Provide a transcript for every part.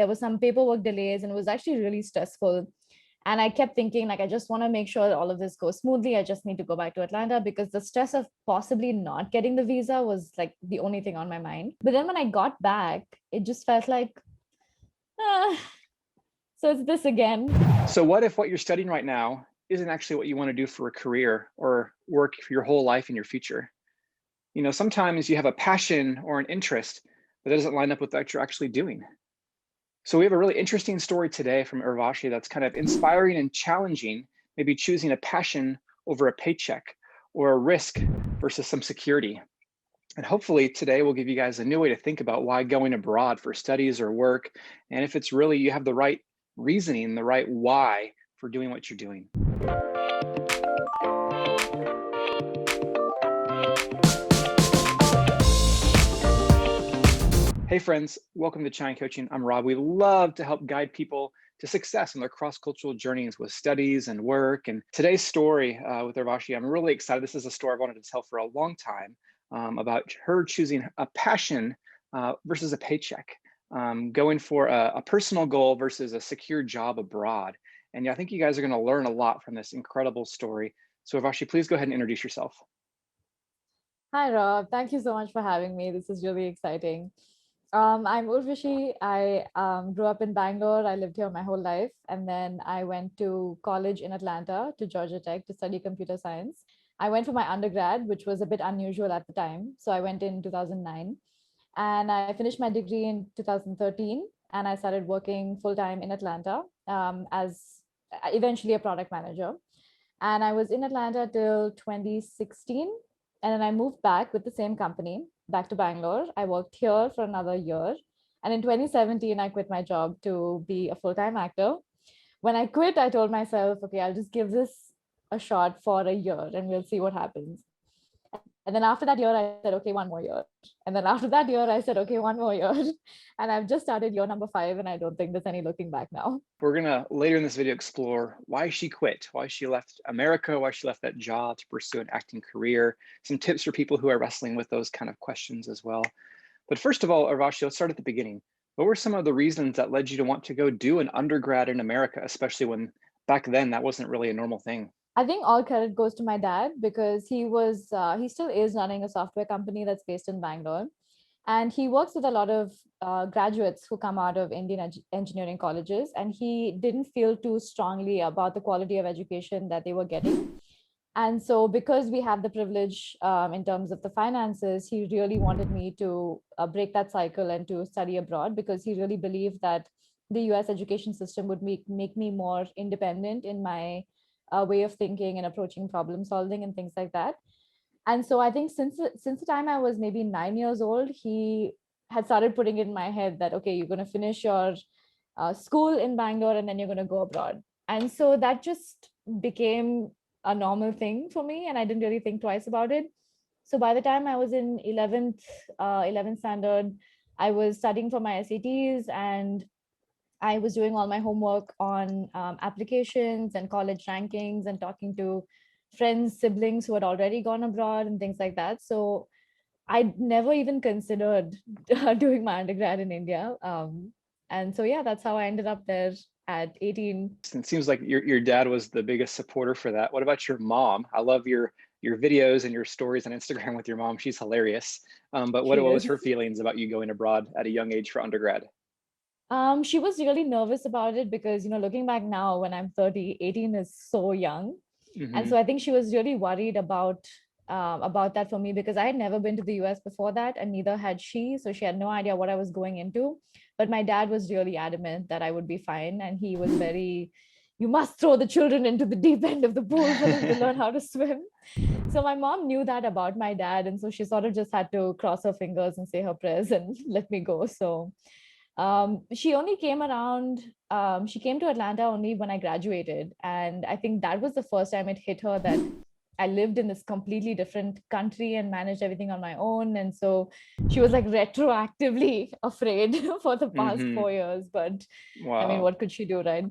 there was some paperwork delays and it was actually really stressful. And I kept thinking, like, I just want to make sure all of this goes smoothly. I just need to go back to Atlanta because the stress of possibly not getting the visa was like the only thing on my mind. But then when I got back, it just felt like, ah, so it's this again. So what if what you're studying right now isn't actually what you want to do for a career or work for your whole life in your future? Sometimes you have a passion or an interest, but that doesn't line up with what you're actually doing. So we have a really interesting story today from Urvashi that's kind of inspiring and challenging, maybe choosing a passion over a paycheck or a risk versus some security. And hopefully today we'll give you guys a new way to think about why going abroad for studies or work, and if it's really you have the right reasoning, the right why for doing what you're doing. Hey friends, welcome to China Coaching. I'm Rob. We love to help guide people to success in their cross-cultural journeys with studies and work. And today's story with Urvashi, I'm really excited. This is a story I've wanted to tell for a long time about her choosing a passion versus a paycheck, going for a personal goal versus a secure job abroad. And I think you guys are going to learn a lot from this incredible story. So Urvashi, please go ahead and introduce yourself. Hi, Rob. Thank you so much for having me. This is really exciting. I'm Urvashi. I grew up in Bangalore. I lived here my whole life. And then I went to college in Atlanta to Georgia Tech to study computer science. I went for my undergrad, which was a bit unusual at the time. So I went in 2009 and I finished my degree in 2013. And I started working full time in Atlanta as eventually a product manager. And I was in Atlanta till 2016. And then I moved back with the same company back to Bangalore. I worked here for another year. And in 2017, I quit my job to be a full-time actor. When I quit, I told myself, okay, I'll just give this a shot for a year and we'll see what happens. And then after that year, I said, okay, one more year. And then after that year, I said, okay, one more year. And I've just started year number 5, and I don't think there's any looking back now. We're gonna later in this video explore why she quit, why she left America, why she left that job to pursue an acting career, some tips for people who are wrestling with those kind of questions as well. But first of all, Urvashi, let's start at the beginning. What were some of the reasons that led you to want to go do an undergrad in America, especially when back then that wasn't really a normal thing? I think all credit goes to my dad because he still is running a software company that's based in Bangalore. And he works with a lot of graduates who come out of Indian engineering colleges. And he didn't feel too strongly about the quality of education that they were getting. And so because we have the privilege in terms of the finances, he really wanted me to break that cycle and to study abroad because he really believed that the US education system would make me more independent in my way of thinking and approaching problem solving and things like that. And so I think since the time I was maybe 9 years old, he had started putting it in my head that, okay, you're going to finish your school in Bangalore and then you're going to go abroad. And so that just became a normal thing for me. And I didn't really think twice about it. So by the time I was in 11th standard, I was studying for my SATs and I was doing all my homework on applications and college rankings and talking to friends, siblings who had already gone abroad and things like that. So I never even considered doing my undergrad in India. And so, yeah, that's how I ended up there at 18. It seems like your dad was the biggest supporter for that. What about your mom? I love your videos and your stories on Instagram with your mom. She's hilarious. But what was her feelings about you going abroad at a young age for undergrad? She was really nervous about it because, looking back now when I'm 30, 18 is so young. And so I think she was really worried about that for me because I had never been to the US before that, and neither had she. So she had no idea what I was going into. But my dad was really adamant that I would be fine. And he was very, you must throw the children into the deep end of the pool for them to learn how to swim. So my mom knew that about my dad. And so she sort of just had to cross her fingers and say her prayers and let me go. So she only came around, she came to Atlanta only when I graduated. And I think that was the first time it hit her that I lived in this completely different country and managed everything on my own. And so she was like retroactively afraid for the past 4 years. But wow. I mean, what could she do, right?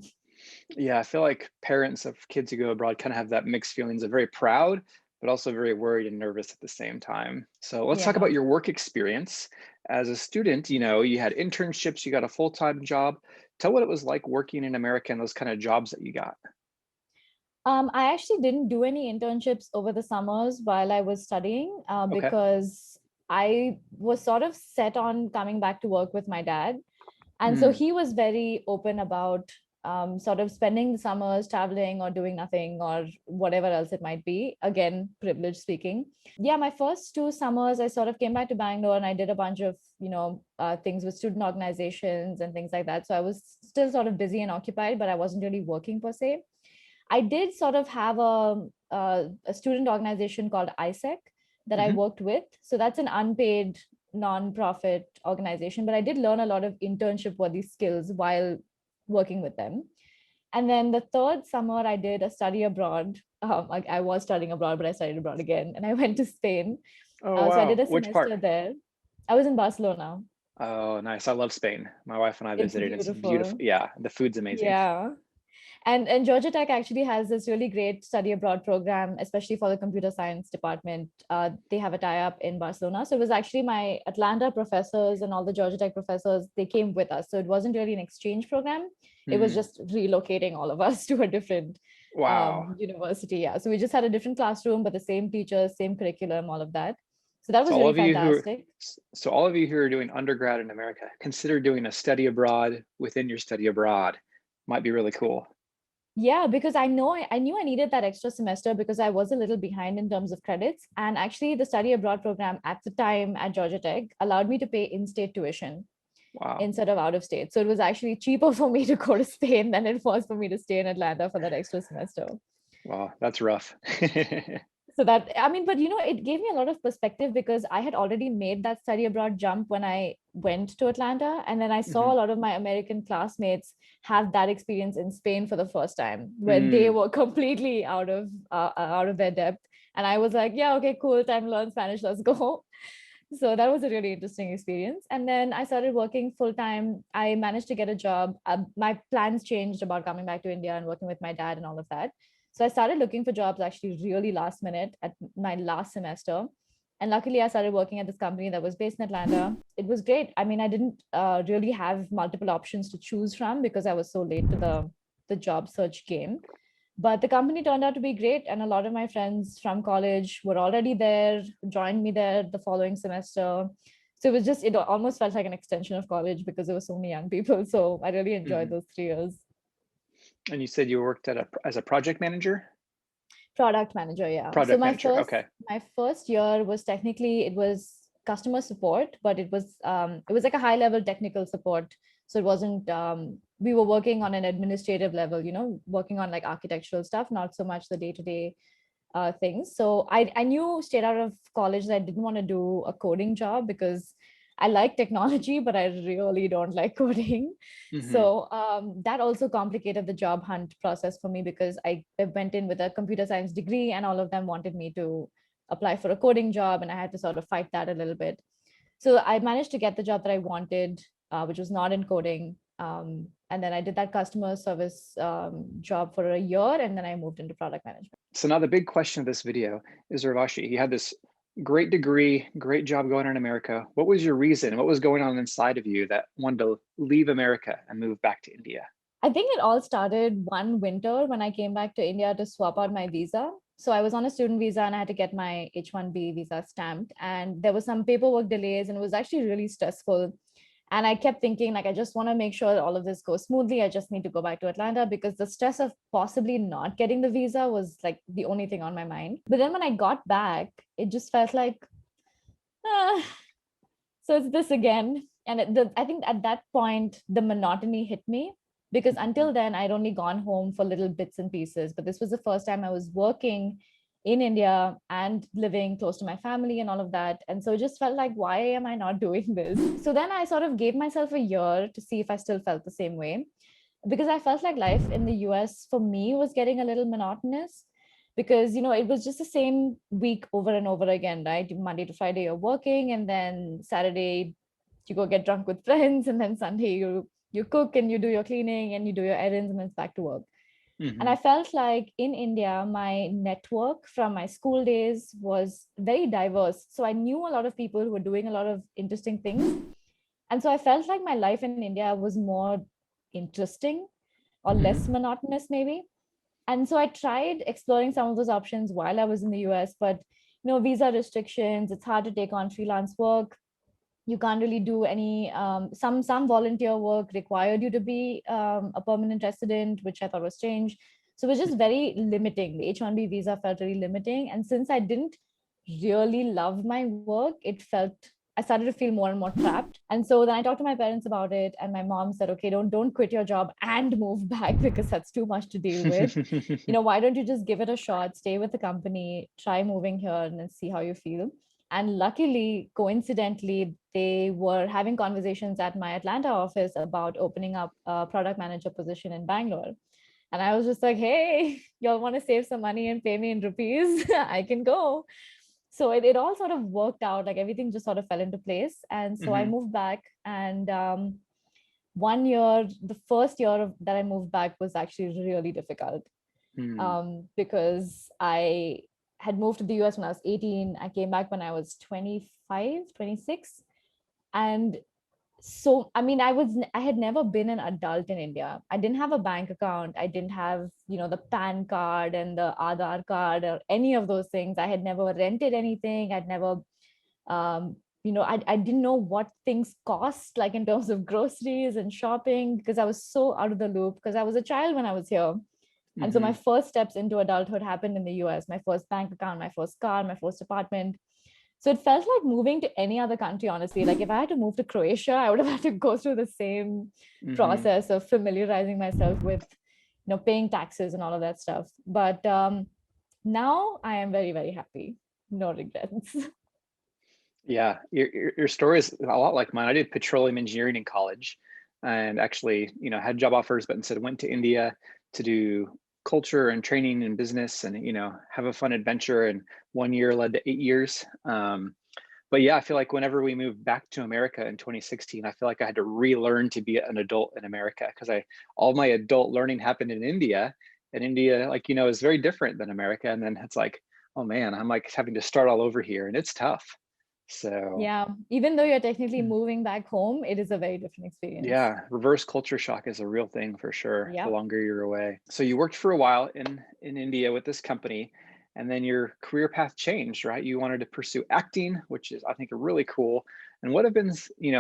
Yeah, I feel like parents of kids who go abroad kind of have that mixed feelings of very proud, but also very worried and nervous at the same time. So let's talk about your work experience. as a student, you had internships, you got a full-time job. Tell what it was like working in America and those kind of jobs that you got. I actually didn't do any internships over the summers while I was studying Okay. because I was sort of set on coming back to work with my dad. And so Hmm. he was very open about sort of spending the summers traveling or doing nothing or whatever else it might be. Again, privilege speaking. Yeah, my first 2 summers, I sort of came back to Bangalore and I did a bunch of, things with student organizations and things like that. So I was still sort of busy and occupied, but I wasn't really working per se. I did sort of have a student organization called ISEC that I Hmm. worked with. So that's an unpaid non-profit organization, but I did learn a lot of internship worthy skills while working with them. And then the third summer, I did a study abroad. Like I was studying abroad, but I studied abroad again, and I went to Spain. Oh, So I did wow. a Which part? semester there. I was in Barcelona. Oh, nice. I love Spain. My wife and I It's visited. It's beautiful. beautiful. Yeah, the food's amazing. Yeah. And Georgia Tech actually has this really great study abroad program, especially for the computer science department. They have a tie-up in Barcelona. So it was actually my Atlanta professors and all the Georgia Tech professors, they came with us. So it wasn't really an exchange program. It was Hmm. just relocating all of us to a different Wow. university. Yeah. So we just had a different classroom, but the same teachers, same curriculum, all of that. So that So was all really of you who fantastic. so all of you who are doing undergrad in America, consider doing a study abroad within your study abroad. Might be really cool. Yeah, because I knew I needed that extra semester because I was a little behind in terms of credits. And actually, the study abroad program at the time at Georgia Tech allowed me to pay in-state tuition Wow. instead of out of state. So it was actually cheaper for me to go to Spain than it was for me to stay in Atlanta for that extra semester. Wow, that's rough. So that, I mean, but it gave me a lot of perspective because I had already made that study abroad jump when I went to Atlanta, and then I saw a Hmm. lot of my American classmates have that experience in Spain for the first time, where they Mm. were completely out of their depth, and I was like, yeah, okay, cool, time to learn Spanish, let's go. So that was a really interesting experience. And then I started working full time. I managed to get a job. My plans changed about coming back to India and working with my dad and all of that. So I started looking for jobs actually really last minute at my last semester. And luckily, I started working at this company that was based in Atlanta. It was great. I mean, I didn't really have multiple options to choose from because I was so late to the job search game. But the company turned out to be great, and a lot of my friends from college were already there, joined me there the following semester. So it almost felt like an extension of college because there were so many young people. So I really enjoyed Hmm. those 3 years. And you said you worked as a project manager? Product manager, yeah. So Product my manager. first Okay. my first year was technically, it was customer support, but it was like a high level technical support. So it wasn't we were working on an administrative level, working on like architectural stuff, not so much the day-to-day things. So I knew straight out of college that I didn't want to do a coding job because I like technology, but I really don't like coding. Hmm. So that also complicated the job hunt process for me because I went in with a computer science degree and all of them wanted me to apply for a coding job, and I had to sort of fight that a little bit. So I managed to get the job that I wanted, which was not in coding. And then I did that customer service job for a year, and then I moved into product management. So now the big question of this video is, Urvashi, you had this great degree, great job going on in America. What was your reason? What was going on inside of you that wanted to leave America and move back to India? I think it all started one winter when I came back to India to swap out my visa. So I was on a student visa and I had to get my H-1B visa stamped. And there was some paperwork delays and it was actually really stressful. And I kept thinking, like, I just want to make sure that all of this goes smoothly. I just need to go back to Atlanta because the stress of possibly not getting the visa was like the only thing on my mind. But then when I got back, it just felt like, ah, so it's this again. And I think at that point, the monotony hit me because Mhm. until then, I'd only gone home for little bits and pieces. But this was the first time I was working in India and living close to my family and all of that. And so it just felt like, why am I not doing this? So then I sort of gave myself a year to see if I still felt the same way because I felt like life in the US for me was getting a little monotonous because it was just the same week over and over again, right? Monday to Friday you're working, and then Saturday you go get drunk with friends, and then Sunday you cook and you do your cleaning and you do your errands, and then it's back to work. And I felt like in India, my network from my school days was very diverse. So I knew a lot of people who were doing a lot of interesting things. And so I felt like my life in India was more interesting or less monotonous, maybe. And so I tried exploring some of those options while I was in the US, but visa restrictions, it's hard to take on freelance work. You can't really do any some volunteer work required you to be a permanent resident, which I thought was strange. So it was just very limiting. The H-1B visa felt really limiting, and since I didn't really love my work, I started to feel more and more trapped. And so then I talked to my parents about it, and my mom said, okay, don't quit your job and move back because that's too much to deal with. Why don't you just give it a shot, stay with the company, try moving here and then see how you feel. And luckily, coincidentally, they were having conversations at my Atlanta office about opening up a product manager position in Bangalore. And I was just like, hey, y'all want to save some money and pay me in rupees? I can go. So it all sort of worked out. Like everything just sort of fell into place. And so I moved back. And one year, the first year that I moved back was actually really difficult because I had moved to the US when I was 18. I came back when I was 25, 26. And so, I mean, I had never been an adult in India. I didn't have a bank account. I didn't have, the PAN card and the Aadhaar card or any of those things. I had never rented anything. I'd never, I didn't know what things cost, like in terms of groceries and shopping, because I was so out of the loop because I was a child when I was here. And so my first steps into adulthood happened in the US, my first bank account, my first car, my first apartment. So it felt like moving to any other country, honestly. Like if I had to move to Croatia, I would have had to go through the same process of familiarizing myself with, paying taxes and all of that stuff. But now I am very, very happy. No regrets. Yeah, your story is a lot like mine. I did petroleum engineering in college, and actually, had job offers, but instead went to India to do culture and training and business, and have a fun adventure. And 1 year led to 8 years. But yeah, I feel like whenever we moved back to America in 2016, I feel like I had to relearn to be an adult in America because all my adult learning happened in India, and India, like is very different than America. And then it's like, oh man, I'm like having to start all over here, and it's tough. So Yeah, even though you're technically moving back home, it is a very different experience. yeah, reverse culture shock is a real thing for sure, the Yeah. longer you're away. So you worked for a while in India with this company, and then your career path changed, right? You wanted to pursue acting, which is I think really cool. And what have been,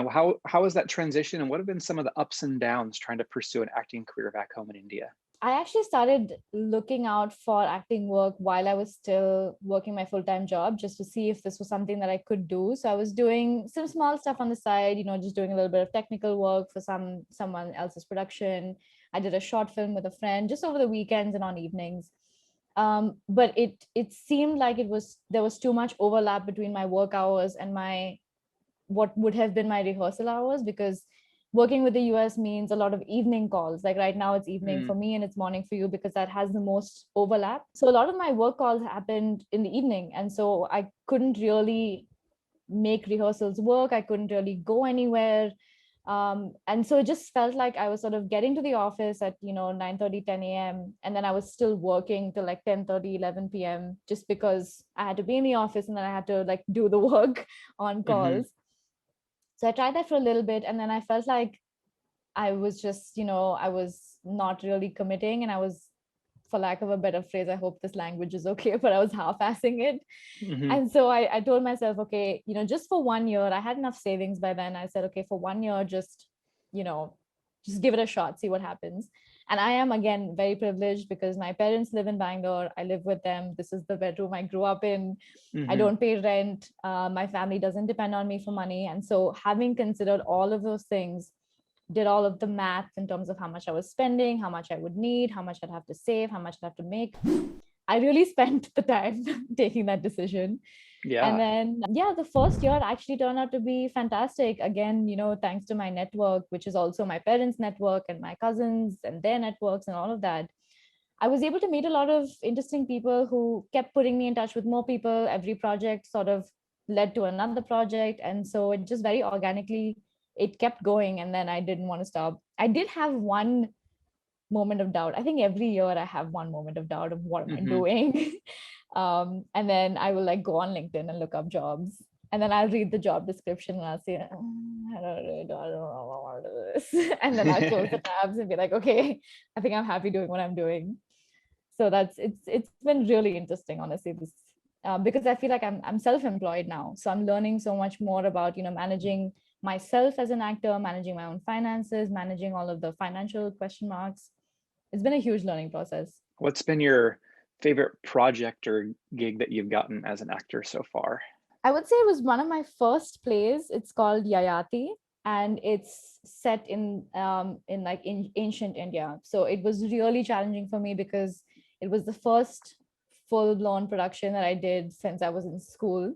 how was that transition, and what have been some of the ups and downs trying to pursue an acting career back home in India? I actually started looking out for acting work while I was still working my full-time job, just to see if this was something that I could do. So I was doing some small stuff on the side, just doing a little bit of technical work for someone else's production. I did a short film with a friend just over the weekends and on evenings. But it seemed like there was too much overlap between my work hours and my what would have been my rehearsal hours, because working with the US means a lot of evening calls. Like right now it's evening for Mm, me and it's morning for you because that has the most overlap. So a lot of my work calls happened in the evening. And so I couldn't really make rehearsals work. I couldn't really go anywhere. And so it just felt like I was sort of getting to the office at 9:30, 10 a.m. and then I was still working till like 10:30, 11 p.m. just because I had to be in the office and then I had to like do the work on hmm. calls. So I tried that for a little bit, and then I felt like I was just, I was not really committing, and I was, for lack of a better phrase, I hope this language is okay, but I was half-assing it. Hmm. And so I told myself, okay, just for 1 year, I had enough savings by then. I said, okay, for 1 year, you know, just give it a shot, see what happens. And I am again very privileged because my parents live in Bangalore. I live with them. This is the bedroom I grew up in. I Hmm. don't pay rent. My family doesn't depend on me for money. And so, having considered all of those things, did all of the math in terms of how much I was spending, how much I would need, how much I'd have to save, how much I'd have to make. I really spent the time taking that decision. And Yeah. then, yeah, the first year actually turned out to be fantastic. Again, thanks to my network, which is also my parents' network and my cousins and their networks and all of that. I was able to meet a lot of interesting people who kept putting me in touch with more people. Every project sort of led to another project. And so it just very organically, it kept going. And then I didn't want to stop. I did have one moment of doubt. I think every year I have one moment of doubt of what am I Hmm. doing. And then I will like go on LinkedIn and look up jobs. And then I'll read the job description and I'll say, I don't know what I want to do this. And then I'll close the tabs and be like, okay, I think I'm happy doing what I'm doing. So it's been really interesting, honestly, this because I feel like I'm self-employed now. So I'm learning so much more about, managing myself as an actor, managing my own finances, managing all of the financial question marks. It's been a huge learning process. What's been your favorite project or gig that you've gotten as an actor so far? I would say it was one of my first plays. It's called Yayati, and it's set in like in ancient India. So it was really challenging for me because it was the first full blown production that I did since I was in school.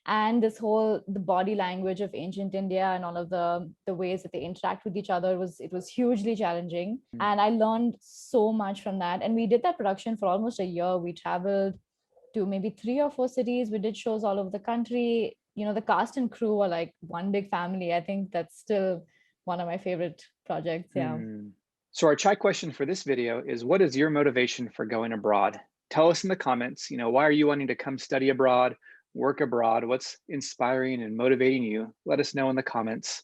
And this whole the body language of ancient India and all of the ways that they interact with each other was it was hugely challenging. And I learned so much from that. And we did that production for almost a year. We traveled to maybe 3 or 4 cities. We did shows all over the country. The cast and crew are like one big family. I think that's still one of my favorite projects. Yeah. Hmm. So our chai question for this video is, what is your motivation for going abroad? Tell us in the comments, why are you wanting to come study abroad, work abroad? What's inspiring and motivating you? Let us know in the comments.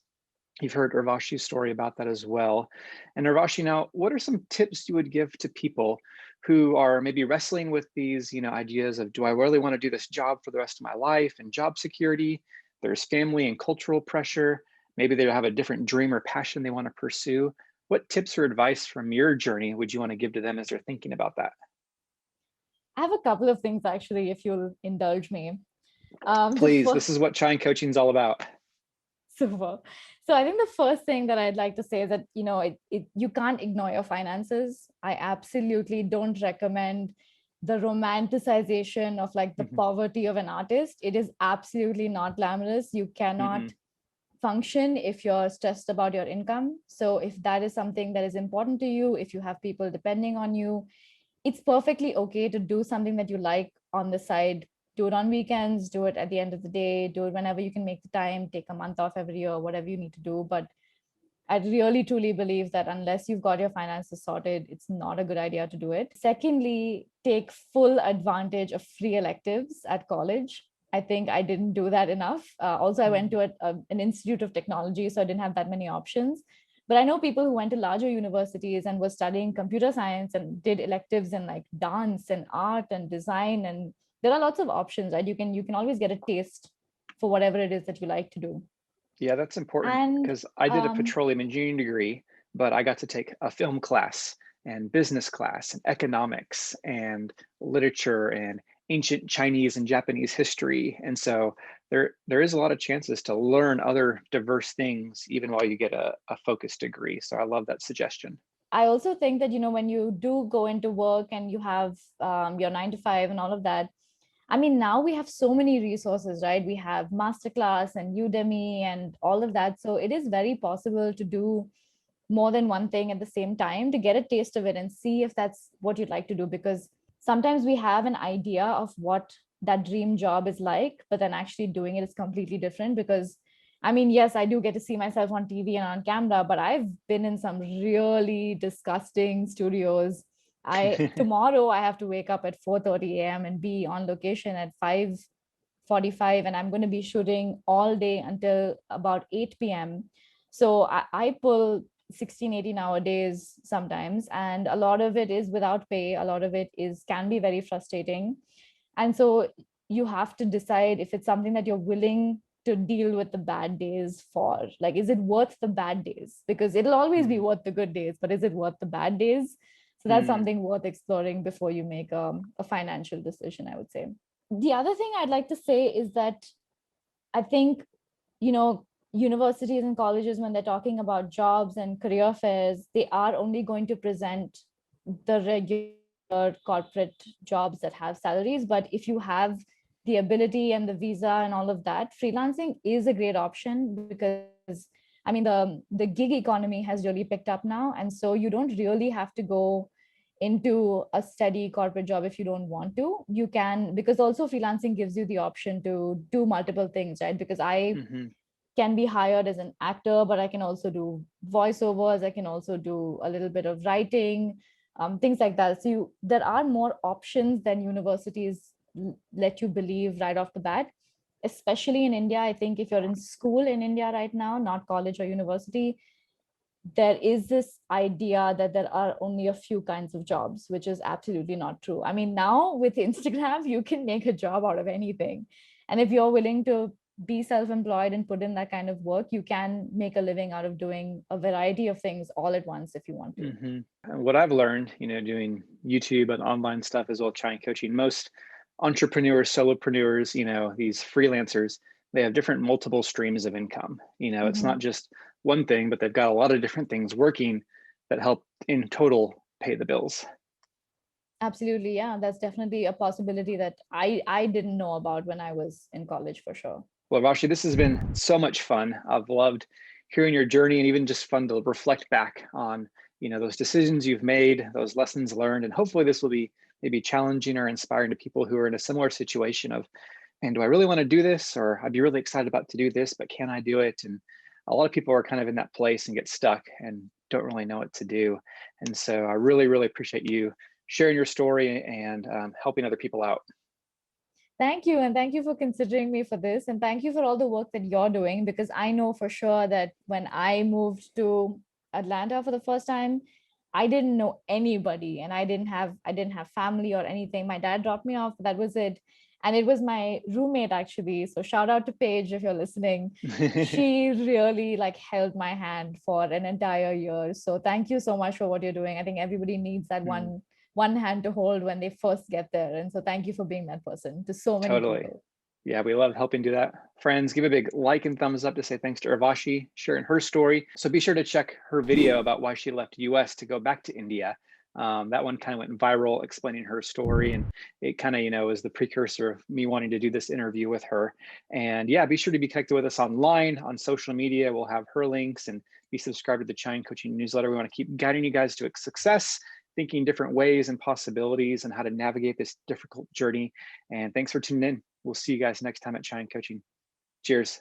You've heard Urvashi's story about that as well. And Urvashi, now, what are some tips you would give to people who are maybe wrestling with these, ideas of, do I really want to do this job for the rest of my life, and job security? There's family and cultural pressure. Maybe they have a different dream or passion they want to pursue. What tips or advice from your journey would you want to give to them as they're thinking about that? I have a couple of things actually, if you'll indulge me. The Please, first this is what Chai coaching is all about. Super. So I think the first thing that I'd like to say is that, you can't ignore your finances. I absolutely don't recommend the romanticization of like the Mhm. poverty of an artist. It is absolutely not glamorous. You cannot Mm-mm. function if you're stressed about your income. So if that is something that is important to you, if you have people depending on you, it's perfectly okay to do something that you like on the side. Do it on weekends, do it at the end of the day, do it whenever you can make the time, take a month off every year, whatever you need to do. But I really truly believe that unless you've got your finances sorted, it's not a good idea to do it. Secondly, take full advantage of free electives at college. I think I didn't do that enough. Also, I went to an institute of technology, so I didn't have that many options. But I know people who went to larger universities and were studying computer science and did electives in like dance and art and design. And there are lots of options, right? You can always get a taste for whatever it is that you like to do. Yeah, that's important And because I did a um, petroleum engineering degree, but I got to take a film class and business class and economics and literature and ancient Chinese and Japanese history. And so there is a lot of chances to learn other diverse things even while you get a focused degree. So I love that suggestion. I also think that, when you do go into work and you have your 9 to 5 and all of that, I mean, now we have so many resources, right? We have Masterclass and Udemy and all of that. So it is very possible to do more than one thing at the same time to get a taste of it and see if that's what you'd like to do. Because sometimes we have an idea of what that dream job is like, but then actually doing it is completely different. Because I mean, yes, I do get to see myself on TV and on camera, but I've been in some really disgusting studios. I tomorrow I have to wake up at 4:30 a.m. and be on location at 5:45, and I'm going to be shooting all day until about 8 p.m. So I pull 16, 18 hour days sometimes, and a lot of it is without pay. A lot of it is can be very frustrating. And so you have to decide if it's something that you're willing to deal with the bad days for. Like, is it worth the bad days? Because it'll always be Mm, worth the good days, but is it worth the bad days? So that's mm, something worth exploring before you make a financial decision, I would say. The other thing I'd like to say is that I think, you know, universities and colleges, when they're talking about jobs and career fairs, they are only going to present the regular corporate jobs that have salaries. But if you have the ability and the visa and all of that, freelancing is a great option because I mean the gig economy has really picked up now. And so you don't really have to go into a steady corporate job if you don't want to. You can, because also freelancing gives you the option to do multiple things, right? Because I mhm. can be hired as an actor, but I can also do voiceovers. I can also do a little bit of writing, things like that. So there are more options than universities let you believe right off the bat, especially in India. I think if you're in school in India right now, not college or university, there is this idea that there are only a few kinds of jobs, which is absolutely not true. I mean, now with Instagram, you can make a job out of anything. And if you're willing to be self-employed and put in that kind of work, you can make a living out of doing a variety of things all at once if you want to. What I've learned, doing YouTube and online stuff as well as China coaching, most entrepreneurs, solopreneurs, these freelancers, they have different multiple streams of income. It's not just one thing, but they've got a lot of different things working that help in total pay the bills. Absolutely. Yeah, that's definitely a possibility that I didn't know about when I was in college, for sure. Well, Urvashi, this has been so much fun. I've loved hearing your journey, and even just fun to reflect back on, those decisions you've made, those lessons learned, and hopefully this will be maybe challenging or inspiring to people who are in a similar situation of, man, do I really want to do this? Or I'd be really excited about to do this, but can I do it? And a lot of people are kind of in that place and get stuck and don't really know what to do. And so I really, really appreciate you sharing your story and helping other people out. Thank you. And thank you for considering me for this. And thank you for all the work that you're doing, because I know for sure that when I moved to Atlanta for the first time, I didn't know anybody, and I didn't have family or anything. My dad dropped me off. That was it. And it was my roommate, actually. So shout out to Paige if you're listening. She really like held my hand for an entire year. So thank you so much for what you're doing. I think everybody needs that one hand to hold when they first get there. And so thank you for being that person to so many Totally. people. Yeah, we love helping do that. Friends, give a big like and thumbs up to say thanks to Urvashi sharing her story. So be sure to check her video about why she left US to go back to India. That one kind of went viral explaining her story, and it kind of, was the precursor of me wanting to do this interview with her. And yeah, be sure to be connected with us online, on social media. We'll have her links, and be subscribed to the China Coaching newsletter. We want to keep guiding you guys to success, thinking different ways and possibilities and how to navigate this difficult journey. And thanks for tuning in. We'll see you guys next time at China Coaching. Cheers.